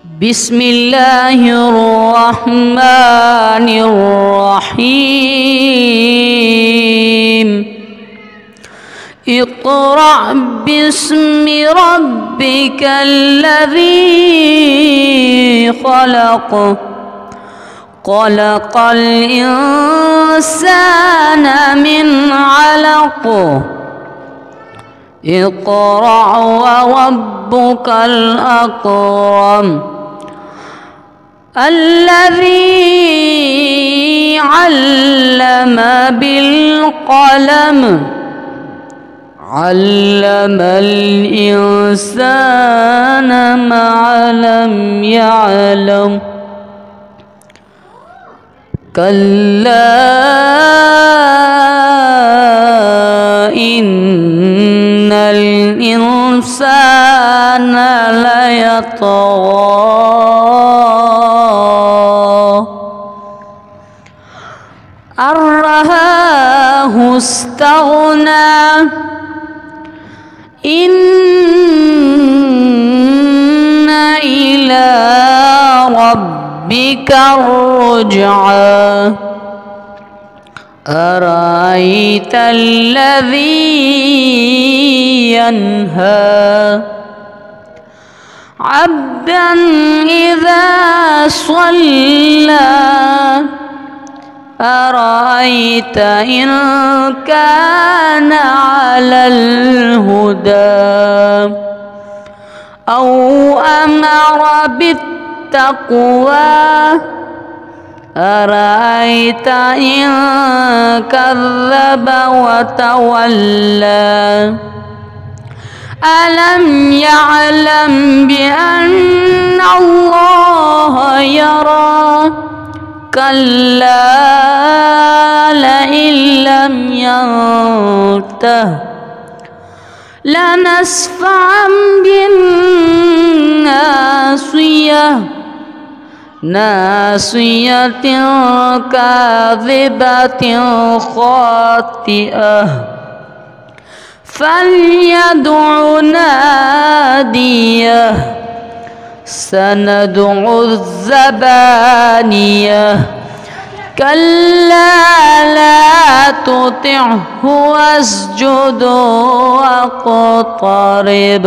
بسم الله الرحمن الرحيم اقرأ باسم ربك الذي خلق خلق الإنسان من علق اقرأ وربك الأكرم الذي علم بالقلم علم الإنسان ما لم يعلم كلا إن الإنسان ليطغى أن رآه استغنى إن إلى ربك الرجعى أرأيت الذي ينهى عبدا إذا صلى أرأيت إن كان على الهدى أو أمر بالتقوى أرأيت إن كذب وتولى ألم يعلم بأن الله يرى كلا لئن لم ينته لنسفعا بالناصية ناصية كاذبة خاطئة فليدع ناديه سندع الزبانية كلا لا تطعه واسجد واقترب